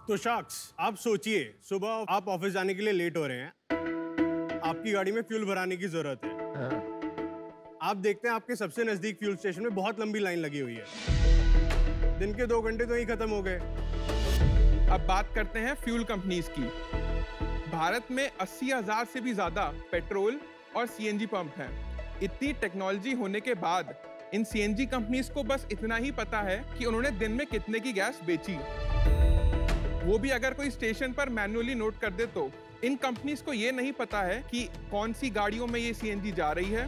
तो शार्क्स, आप सोचिए, सुबह आप ऑफिस जाने के लिए लेट हो रहे हैं, आपकी गाड़ी में फ्यूल भराने की जरूरत है। आप देखते हैं आपके सबसे नजदीक फ्यूल स्टेशन में बहुत लंबी लाइन लगी हुई है। दिन के 2 घंटे तो ही खत्म हो गए। अब बात करते हैं फ्यूल कंपनीज की। भारत में 80,000 से भी ज्यादा पेट्रोल और सीएनजी पंप हैं। इतनी टेक्नोलॉजी होने के बाद इन सीएनजी कंपनीज को बस इतना ही पता है कि उन्होंने दिन में कितने की गैस बेची, वो भी अगर कोई स्टेशन पर मैन्युअली नोट कर दे तो। इन कंपनीज को ये नहीं पता है कि कौन सी गाड़ियों में ये सीएनजी जा रही है,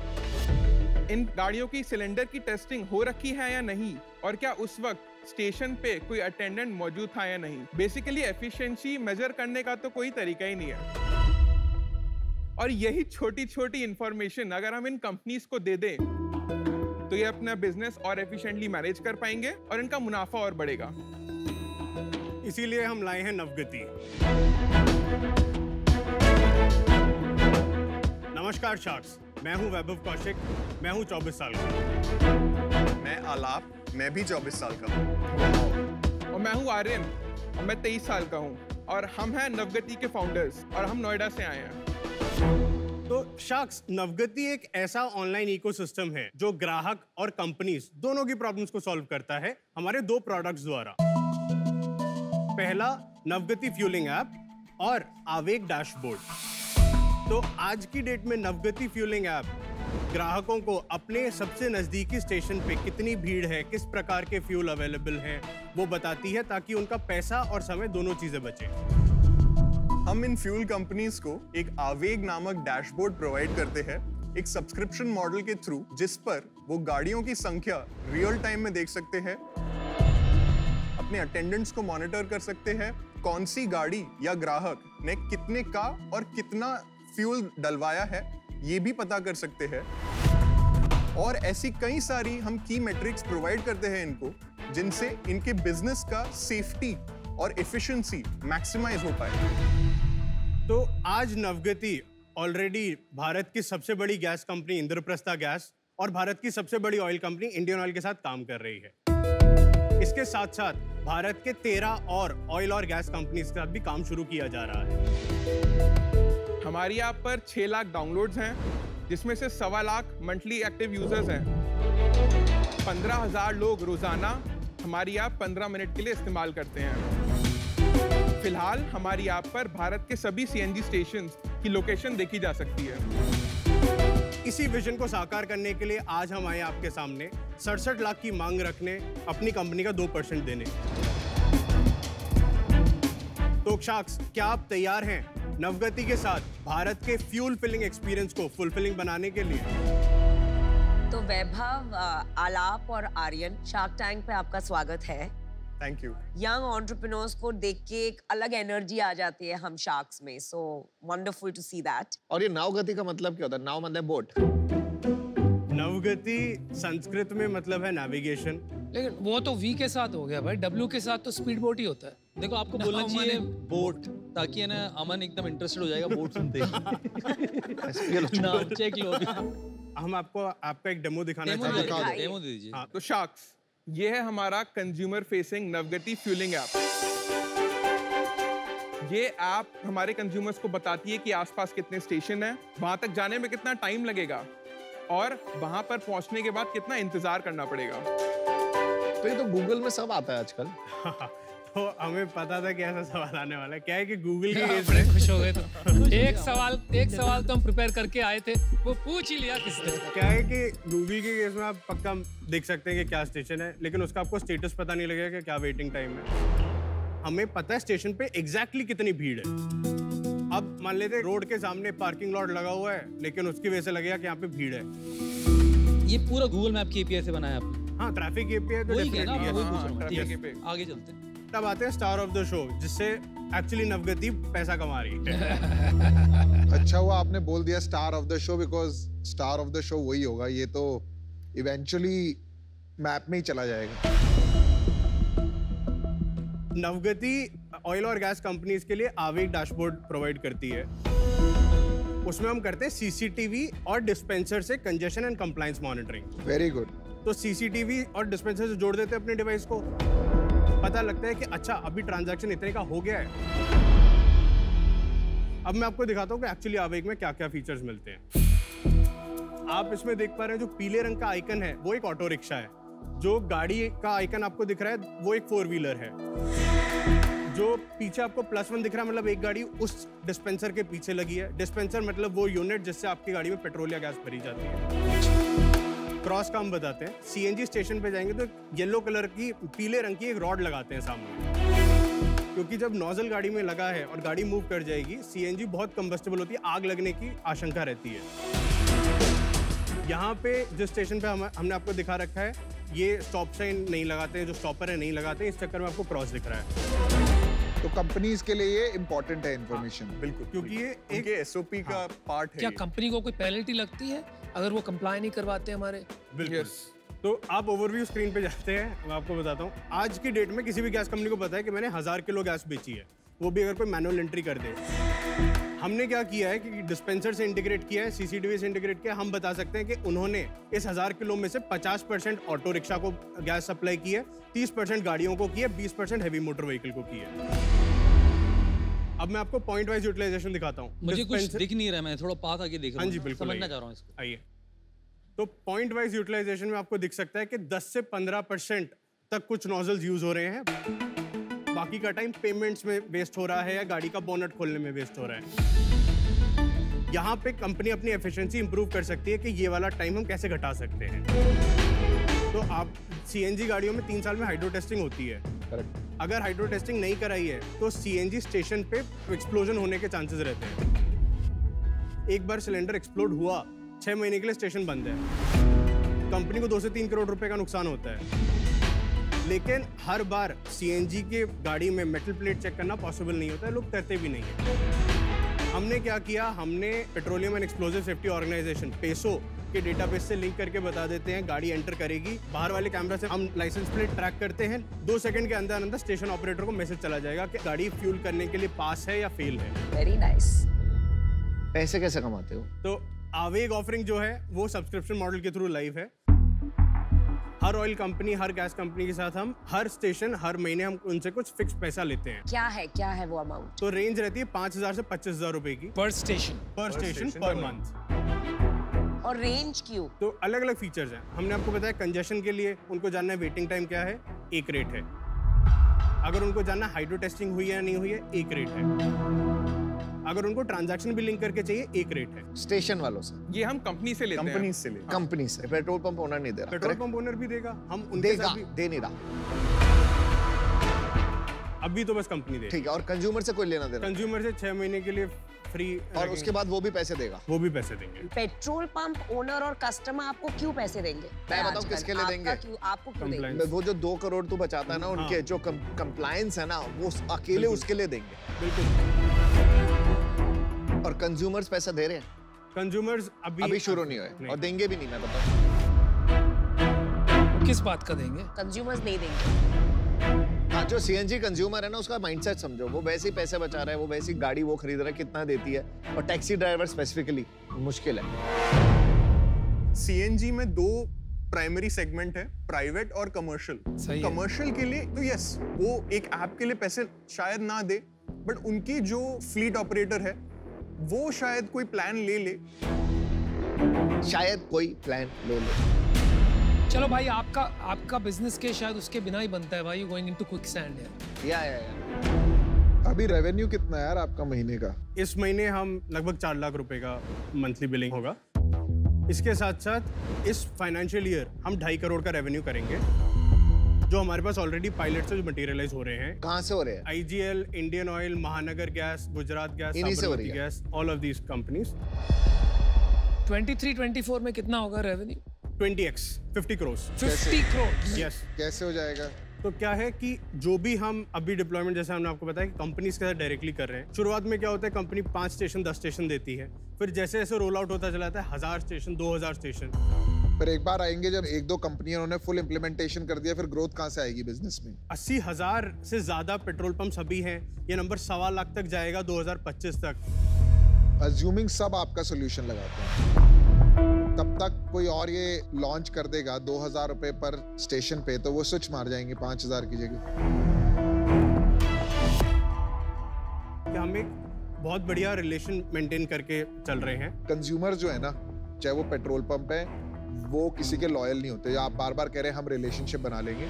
इन गाड़ियों की सिलेंडर की टेस्टिंग हो रखी है या नहीं, और क्या उस वक्त स्टेशन पे कोई अटेंडेंट मौजूद था या नहीं। बेसिकली एफिशिएंसी मेजर करने का तो कोई तरीका ही नहीं है। और यही छोटी छोटी इंफॉर्मेशन अगर हम इन कंपनीज को दे दें तो ये अपना बिजनेस और एफिशिएंटली मैनेज कर पाएंगे और इनका मुनाफा और बढ़ेगा। इसीलिए हम लाए हैं नवगति। नमस्कार शार्क्स, मैं हूं वैभव कौशिक, मैं हूं 24 साल का। मैं आलाप, मैं भी 24 साल का हूं। और मैं हूं आर्यन और मैं 23 साल का हूं, और हम हैं नवगति के फाउंडर्स और हम नोएडा से आए हैं। तो शार्क्स, नवगति एक ऐसा ऑनलाइन इकोसिस्टम है जो ग्राहक और कंपनीज दोनों की प्रॉब्लम्स को सॉल्व करता है हमारे 2 प्रोडक्ट्स द्वारा। पहला नवगति फ्यूलिंग ऐप और आवेग डैशबोर्ड। तो आज की डेट में नवगति फ्यूलिंग ऐप ग्राहकों को अपने सबसे नजदीकी स्टेशन पे कितनी भीड़ है, किस प्रकार के फ्यूल अवेलेबल हैं, वो बताती है ताकि उनका पैसा और समय दोनों चीजें बचे। हम इन फ्यूल कंपनीज को एक आवेग नामक डैशबोर्ड प्रोवाइड करते हैं, एक सब्सक्रिप्शन मॉडल के थ्रू, जिस पर वो गाड़ियों की संख्या रियल टाइम में देख सकते हैं, अपने अटेंडेंट्स को मॉनिटर कर सकते हैं, कौन सी गाड़ी या ग्राहक ने कितने का और कितना फ्यूल डलवाया है ये भी पता कर सकते हैं। और ऐसी कई सारी हम की मैट्रिक्स प्रोवाइड करते हैं इनको, जिनसे इनके बिजनेस का सेफ्टी और एफिशिएंसी मैक्सिमाइज हो पाए। तो आज नवगति ऑलरेडी भारत की सबसे बड़ी गैस कंपनी इंद्रप्रस्था गैस और भारत की सबसे बड़ी ऑयल कंपनी इंडियन ऑयल के साथ काम कर रही है। इसके साथ साथ भारत के 13 और ऑयल और गैस कंपनीज के साथ भी काम शुरू किया जा रहा है। हमारी ऐप पर 6 लाख डाउनलोड्स हैं, जिसमें से 1.25 लाख मंथली एक्टिव यूजर्स हैं। 15,000 लोग रोजाना हमारी ऐप 15 मिनट के लिए इस्तेमाल करते हैं। फिलहाल हमारी ऐप पर भारत के सभी सीएनजी स्टेशंस की लोकेशन देखी जा सकती है। इसी विजन को साकार करने के लिए आज हम आए आपके सामने 67 लाख की मांग रखने, अपनी कंपनी का 2% देने। तो शार्क्स, क्या आप तैयार हैं नवगति के साथ भारत के फ्यूल फिलिंग एक्सपीरियंस को फुलफिलिंग बनाने के लिए? तो वैभव, आलाप और आर्यन, शार्क टैंक पे आपका स्वागत है। Thank you. यंग एंटरप्रेन्योर्स को देख के एक अलग एनर्जी आ जाती है हम शार्क्स में, so wonderful to see that. और ये नवगति का मतलब क्या होता है? नाव मतलब बोट। नवगति संस्कृत में मतलब है नेविगेशन। लेकिन वो तो वी के साथ हो गया भाई, डब्ल्यू के साथ तो स्पीड बोट ही होता है। देखो आपको बोलना चाहिए बोट, ताकि है ना अमन एकदम इंटरेस्टेड हो जाएगा बोट सुनते ही। नाम चेक लो। हम आपको आपका एक डेमो दिखाना चाहेंगे। डेमो दे दीजिए। हाँ, तो शार्क्स, ये है हमारा कंज्यूमर फेसिंग नवगति फ्यूलिंग ऐप। ये ऐप हमारे कंज्यूमर्स को बताती है कि आसपास कितने स्टेशन हैं, वहां तक जाने में कितना टाइम लगेगा और वहां पर पहुंचने के बाद कितना इंतजार करना पड़ेगा। तो ये तो गूगल में सब आता है आजकल। तो हमें पता था कि ऐसा सवाल आने वाला है। क्या है कि गूगल के केस बड़े में खुश हो गए तो एक सवाल तो हम प्रिपेयर करके आए थे, वो पूछ ही लिया किसने। क्या है कि गूगल के केस में आप पक्का देख सकते हैं कि क्या स्टेशन है, लेकिन उसका आपको स्टेटस पता नहीं लगेगा कि क्या वेटिंग टाइम है। हमें पता है स्टेशन पे एग्जैक्टली कितनी भीड़ है। अब मान लेते हैं रोड के सामने पार्किंग लॉट लगा हुआ है, लेकिन उसकी वजह से लगेगा कि यहाँ पे भीड़ है। ये पूरा गूगल मैप की एपीआई से बनाया आपने? हाँ, ट्रैफिक एपीआई तो वही है ना, डेफिनेटली वही है। पूछ रहा हूँ मैं। ठीक traffic है, API। आगे चलते हैं। तब आते हैं स्टार ऑफ द शो, जिससे एक्चुअली नवगति पैसा कमा रही है। अच्छा हुआ आपने बोल दिया star of the show, because star of the show वही होगा। ये तो इवेंचुअली मैप में ही चला जाएगा। नवगति ऑयल और गैस कंपनीज के लिए आवेग डैशबोर्ड प्रोवाइड करती है। उसमें हम करते हैं सीसीटीवी और डिस्पेंसर से congestion and compliance monitoring. Very good. तो सीसीटीवी और डिस्पेंसर से जोड़ देते हैं अपने डिवाइस को, पता लगता है कि अच्छा अभी ट्रांजैक्शन इतने का हो गया है। अब मैं आपको दिखाता हूँ कि एक्चुअली आवेग में क्या क्या फीचर्स मिलते हैं। आप इसमें देख पा रहे हैं जो पीले रंग का आइकन है वो एक ऑटो रिक्शा है। जो गाड़ी का आइकन आपको दिख रहा है वो एक 4 व्हीलर है। जो पीछे आपको +1 दिख रहा है, मतलब एक गाड़ी उस डिस्पेंसर के पीछे लगी है। डिस्पेंसर मतलब वो यूनिट जिससे आपकी गाड़ी में पेट्रोल या गैस भरी जाती है। क्रॉस का हम बताते हैं। सीएनजी स्टेशन पे जाएंगे तो येलो कलर की, पीले रंग की एक रॉड लगाते हैं सामने, क्योंकि जब नोजल गाड़ी में लगा है और गाड़ी मूव कर जाएगी, सीएनजी बहुत कंबस्टेबल होती है, आग लगने की आशंका रहती है। यहाँ पे जिस स्टेशन पे हमने आपको दिखा रखा है, ये स्टॉप साइन नहीं लगाते हैं, जो स्टॉपर है नहीं लगाते हैं, इस चक्कर में आपको क्रॉस दिख रहा है। तो कंपनीज के लिए ये इंपॉर्टेंट है इन्फॉर्मेशन। बिल्कुल, क्योंकि ये एक एसओपी का पार्ट है। क्या ये। कंपनी को कोई पेनल्टी लगती है अगर वो कंप्लाई नहीं करवाते हमारे? बिल्कुल। Yes. तो आप ओवरव्यू स्क्रीन पे जाते हैं, मैं आपको बताता हूँ। आज की डेट में किसी भी गैस कंपनी को पता है कि मैंने 1000 किलो गैस बेची है, वो भी अगर कोई मैनुअल एंट्री कर दे। हमने क्या किया है कि डिस्पेंसर से इंटीग्रेट किया है, सीसीटीवी से इंटीग्रेट किया है। हम बता सकते हैं कि उन्होंने इस 1000 किलो में से 50% ऑटो रिक्शा को गैस सप्लाई की है, 30% गाड़ियों को की है, 20% हैवी मोटर व्हीकल को की है। अब मैं आपको पॉइंट वाइज यूटिलाइजेशन दिखाता हूँ। मुझे कुछ दिख नहीं रहा, मैं थोड़ा पास आके देख रहा हाँ हूँ, जी, बिल्कुल समझना आइए। चाह रहा हूँ इसको। आइए, तो पॉइंट वाइज यूटिलाइजेशन में आपको दिख सकता है कि 10 से 15% तक कुछ नोजल्स यूज हो रहे हैं। बाकी का टाइम पेमेंट्स में वेस्ट हो रहा है या गाड़ी का बोनट खोलने में वेस्ट हो रहा है। यहाँ पे कंपनी अपनी एफिशिएंसी इंप्रूव कर सकती है कि ये वाला टाइम हम कैसे घटा सकते हैं। तो आप सीएनजी गाड़ियों में 3 साल में हाइड्रो टेस्टिंग होती है। करेक्ट। अगर हाइड्रो टेस्टिंग नहीं कराई है तो सीएनजी स्टेशन पे एक्सप्लोजन होने के चांसेस रहते हैं। एक बार सिलेंडर एक्सप्लोड हुआ, 6 महीने के लिए स्टेशन बंद है। कंपनी को 2 से 3 करोड़ रुपए का नुकसान होता है। लेकिन हर बार सीएनजी के गाड़ी में मेटल प्लेट चेक करना पॉसिबल नहीं होता है, लोग करते भी नहीं है। हमने क्या किया, हमने petroleum and explosive safety organisation PESO के डेटाबेस से लिंक करके बता देते हैं, गाड़ी एंटर करेगी, बाहर वाले कैमरा से हम लाइसेंस प्लेट ट्रैक करते हैं। 2 सेकंड के अंदर अंदर स्टेशन ऑपरेटर को मैसेज चला जाएगा कि गाड़ी फ्यूल करने के लिए पास है या फेल है। Very nice. पैसे कैसे कमाते हो? तो आवेग ऑफरिंग जो है वो सब्सक्रिप्शन मॉडल के थ्रू लाइव है। हर ऑयल कंपनी, हर गैस कंपनी के साथ हम हर स्टेशन, हर महीने हम उनसे कुछ फिक्स पैसा लेते हैं। क्या है वो अमाउंट? तो रेंज रहती है 5000 से 25000 रुपए की पर स्टेशन। पर स्टेशन पर मंथ। और रेंज क्यों? तो अलग अलग फीचर्स हैं। हमने आपको बताया कंजेशन के लिए उनको जानना है वेटिंग टाइम क्या है, एक रेट है। अगर उनको जानना हाइड्रो टेस्टिंग हुई है या नहीं हुई है, एक रेट है। अगर उनको ट्रांजैक्शन भी लिंक करके चाहिए, एक रेट है। स्टेशन वालों से? ये हम कंपनी से लेते हैं। कंपनी से ले। कंपनी से? पेट्रोल पंप ओनर नहीं दे रहा? पेट्रोल पंप ओनर भी देगा, हम उनके देगा, साथ भी। दे नहीं रहा। अभी तो बस कंपनी देगी। ठीक है, और कंज्यूमर से कोई लेना देना? कंज्यूमर से 6 महीने के लिए फ्री, और उसके बाद वो भी पैसे देगा? वो भी पैसे देंगे। पेट्रोल पंप ओनर और कस्टमर आपको क्यों पैसे देंगे? मैं बताऊं किसके लिए देंगे? आपको क्यों देंगे? Compliance। वो जो 2 करोड़ तू बचाता है ना, उनके जो कंप्लायंस है ना, वो अकेले उसके लिए देंगे। बिल्कुल। और कंज्यूमर्स पैसा दे रहे हैं? कंज्यूमर्स अभी शुरू नहीं हुए और देंगे भी नहीं, मैं बताऊं। किस बात का देंगे? कंज्यूमर्स नहीं देंगे। हाँ, जो सीएनजी कंज्यूमर है ना, उसका माइंडसेट समझो। वो वैसे ही पैसे बचा रहा है, वो वैसी गाड़ी वो खरीद रहा है, कितना देती है। और टैक्सी ड्राइवर स्पेसिफिकली मुश्किल है। सीएनजी में 2 प्राइमरी सेगमेंट है, प्राइवेट और कमर्शियल। सही है। कमर्शियल के लिए तो यस, वो एक ऐप के लिए पैसे शायद ना दे, बट उनकी जो फ्लीट ऑपरेटर है वो शायद कोई प्लान ले ले। शायद कोई प्लान ले ले। चलो चलो भाई, आपका बिजनेस के शायद उसके बिना ही बनता है भाई, यू गोइंग इनटू क्विकसैंड है। या अभी रेवेन्यू कितना है यार आपका महीने का? इस महीने हम लगभग 4 लाख रुपए का मंथली बिलिंग होगा। इसके साथ साथ इस फाइनेंशियल ईयर हम 2.5 करोड़ का रेवेन्यू करेंगे, जो हमारे पास ऑलरेडी पायलट से मटेरियलाइज हो रहे हैं। कहाँ से हो रहे हैं? IGL, इंडियन ऑयल, महानगर gas, Gujarat gas, Sabarmati gas, all of these companies. 23-24 में कितना होगा revenue? 20x, 50 crore. 50 crore. Yes. कैसे हो जाएगा? तो क्या है कि जो भी हम अभी डिप्लॉयमेंट, जैसे हमने आपको बताया कि कंपनीज के साथ डायरेक्टली कर रहे हैं। शुरुआत में क्या होता है, कंपनी 5 स्टेशन 10 स्टेशन देती है, फिर जैसे जैसे रोल आउट होता चला जाता है 1000 स्टेशन 2000 स्टेशन। पर एक बार आएंगे जब 1-2 कंपनियों ने फुल इम्प्लीमेंटेशन कर दिया, फिर ग्रोथ कहाँ से आएगी बिजनेस में? 80,000 से ज्यादा पेट्रोल पंप अभी हैं। ये नंबर 1.25 लाख तक जाएगा 2025 तक। अज्यूमिंग सब आपका सोल्यूशन लगाते हैं, तब तक कोई और ये लॉन्च कर देगा 2000 रुपए पर स्टेशन पे, तो वो स्विच मार जाएंगे 5000 की जगह। हम एक बहुत बढ़िया रिलेशन मेंटेन करके चल रहे हैं। कंज्यूमर जो है ना, चाहे वो पेट्रोल पंप है, वो किसी के लॉयल नहीं होते। आप बार बार कह रहे हैं हम रिलेशनशिप बना लेंगे,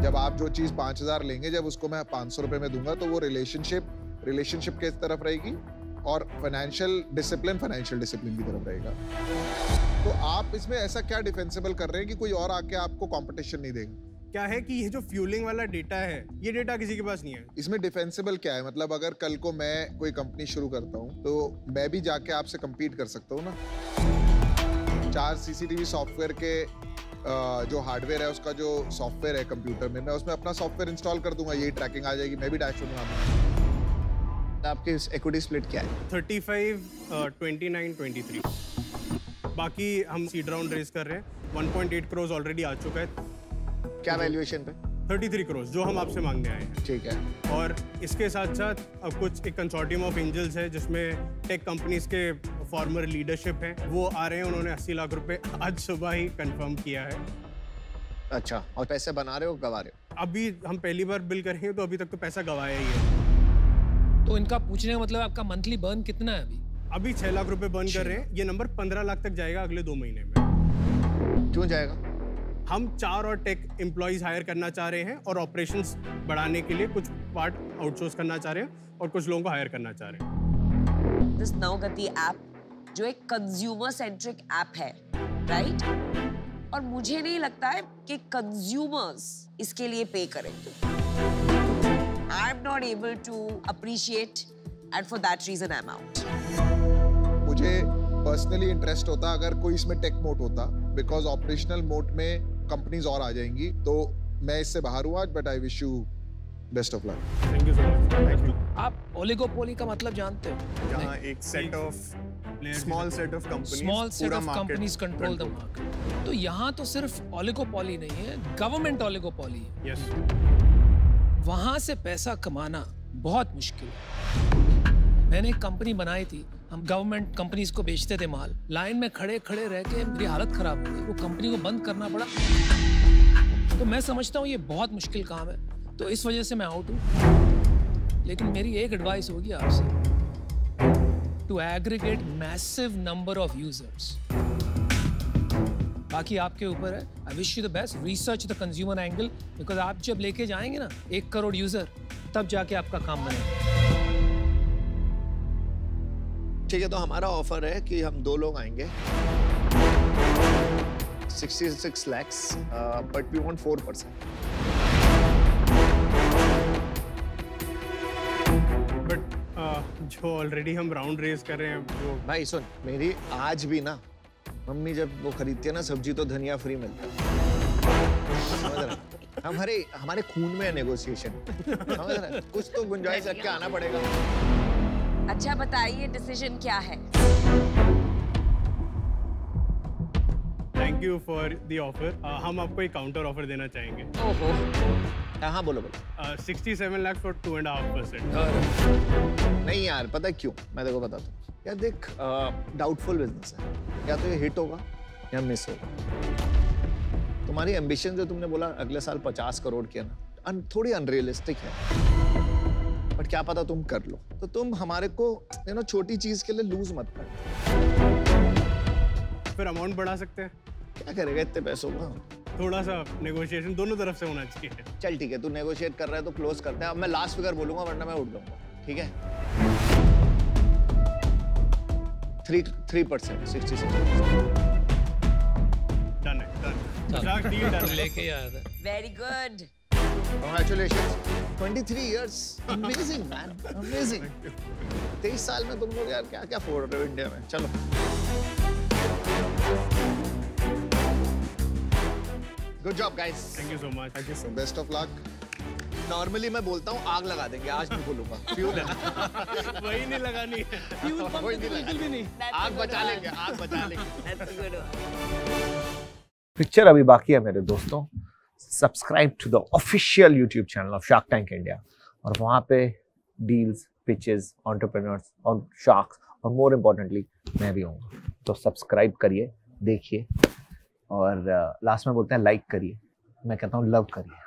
जब आप जो चीज 5000 लेंगे, जब उसको मैं 500 रुपए में दूंगा, तो वो रिलेशनशिप के तरफ रहेगी और फाइनेंशियल डिसिप्लिन की तरफ रहेगा। तो आप इसमें ऐसा क्या डिफेंसिबल कर रहे हैं कि कोई और आके आपको कंपटीशन नहीं देगा? क्या है कि ये जो फ्यूलिंग वाला डेटा है, ये डेटा किसी के पास नहीं है। इसमें डिफेंसिबल क्या है? मतलब अगर कल को मैं कोई कंपनी शुरू करता हूँ, तो मैं भी जाके आपसे compete कर सकता हूँ ना। 4 CCTV सॉफ्टवेयर के जो हार्डवेयर है, उसका जो सॉफ्टवेयर है कंप्यूटर में, मैं उसमें अपना सॉफ्टवेयर इंस्टॉल कर दूंगा, यही ट्रैकिंग आ जाएगी, मैं भी डैशबोर्ड बना दूंगा। आपके इक्विटी स्प्लिट क्या है? 35, 29, 23। बाकी हम सीड राउंड रेज कर रहे हैं। 1.8 करोड़ ऑलरेडी आ चुका है। क्या वैल्यूएशन पे? 33 करोड़ जो हम आपसे मांगने आए हैं। ठीक है। और इसके साथ साथ अब कुछ एक कंसोर्टियम ऑफ एंजल्स है, जिसमें टेक कंपनीज के फॉर्मर लीडरशिप हैं, वो आ रहे हैं। उन्होंने 80 लाख रुपए आज सुबह ही कंफर्म किया है। अच्छा, और पैसे बना रहे हो, गवा रहे हो? अभी हम पहली बार बिल करेंगे, तो अभी तक तो पैसा गवाया ही है। तो इनका पूछने का मतलब आपका मंथली बर्न कितना है अभी? अभी 6 लाख रुपए बर्न कर रहे हैं। ये नंबर 15 लाख तक जाएगा अगले 2 महीने में। क्यों जाएगा? हम 4 और टेक एम्प्लॉइज हायर करना चाह रहे हैं और ऑपरेशंस बढ़ाने के लिए कुछ पार्ट आउटसोर्स करना चाह रहे हैं और कुछ लोगों को हायर करना चाह रहे हैं। दिस नवगति ऐप जो एक कंज्यूमर सेंट्रिक ऐप है, राइट? और मुझे नहीं लगता है कि कंज्यूमर्स इसके लिए पे करेंगे। I'm not able to appreciate, and for that reason I'm out. मुझे पर्सनली इंटरेस्ट होता अगर कोई इसमें टेक मोड होता, बिकॉज ऑपरेशनल मोड में कंपनीज और आ जाएंगी। तो मैं इससे बाहर हूँ आज, but I wish you best of luck. Thank you so much. Thank you. आप ओलिगोपोली का मतलब जानते हो? जहाँ एक set of small set of companies control the market. तो यहाँ तो सिर्फ ओलिगोपोली नहीं है, गवर्नमेंट ओलिगोपोली है। यस। वहां से पैसा कमाना बहुत मुश्किल है। मैंने एक कंपनी बनाई थी, हम गवर्नमेंट कंपनीज को बेचते थे माल। लाइन में खड़े खड़े रह के मेरी हालत खराब हो गई, वो कंपनी को बंद करना पड़ा। तो मैं समझता हूँ ये बहुत मुश्किल काम है, तो इस वजह से मैं आउट हूँ। लेकिन मेरी एक एडवाइस होगी आपसे, to aggregate massive number of users. बाकी आपके ऊपर है। I wish you the best, research the consumer angle, because आप जब लेके जाएंगे ना 1 करोड़ यूजर, तब जाके आपका काम बनेगा। ठीक है, तो हमारा ऑफर है कि हम 2 लोग आएंगे, 66 lakhs, but we want 4%. But जो ऑलरेडी हम राउंड रेस कर रहे हैं, जो भाई सुन, मेरी आज भी ना मम्मी जब वो खरीदती है ना सब्जी, तो धनिया फ्री मिलता है। समझ रहा है? हमारे खून में है नेगोशिएशन। समझ रहा है? कुछ तो गुंजाइश रख के आना पड़ेगा। अच्छा बताइए, डिसीजन क्या है? Thank you for the offer. हम आपको एक काउंटर ऑफर देना चाहेंगे। ओहो। हाँ बोलो बोलो। 67 लाख फॉर 2.5%। नहीं यार, पता है क्यों? मैं देखो बताता हूँ यार, देख डाउटफुल बिजनेस है, या तो ये हिट होगा या मिस होगा। तुम्हारी एम्बिशन जो तुमने बोला अगले साल 50 करोड़ की है ना, थोड़ी अनरियलिस्टिक है, बट क्या पता तुम कर लो। तो तुम हमारे को छोटी चीज के लिए लूज मत कर। फिर अमाउंट बढ़ा सकते हैं। क्या करेगा इतने पैसों का? थोड़ा सा नेगोशिएशन दोनों तरफ से होना चाहिए। चल ठीक है, तू नेगोशिएट कर रहा है तो क्लोज करते हैं। अब मैं लास्ट फिगर बोलूंगा वरना मैं उठ जाऊंगा, ठीक है? 3%, 66%। डन है, डन। मजाक डील डन है। लेके आया था। Very good. Congratulations, 23 years, amazing man, amazing। 23 साल में तुम लोग यार क्या क्या फोड़ रहे हो इंडिया में। चलो good job guys. Thank you so much. Thank you so much. Best of luck. Normally मैं बोलता हूँ आग लगा देंगे, आज नहीं बोलूंगा। फ्यूल है ना, वही नहीं लगानी है। फ्यूल पंप वही तो नहीं बिल्कुल भी नहीं। आग बचा लेंगे, आग बचा लेंगे। That's a good one. Picture अभी बाकी है मेरे दोस्तों। Subscribe to the official YouTube channel of shark tank India, और वहाँ पे डील्स, पिचेस, एंटरप्रेन्योर्स और शार्क्स और मोर इम्पोर्टेंटली मैं भी हूँ। तो सब्सक्राइब करिए, देखिए, और लास्ट में बोलते हैं लाइक करिए। मैं कहता हूँ लव करिए।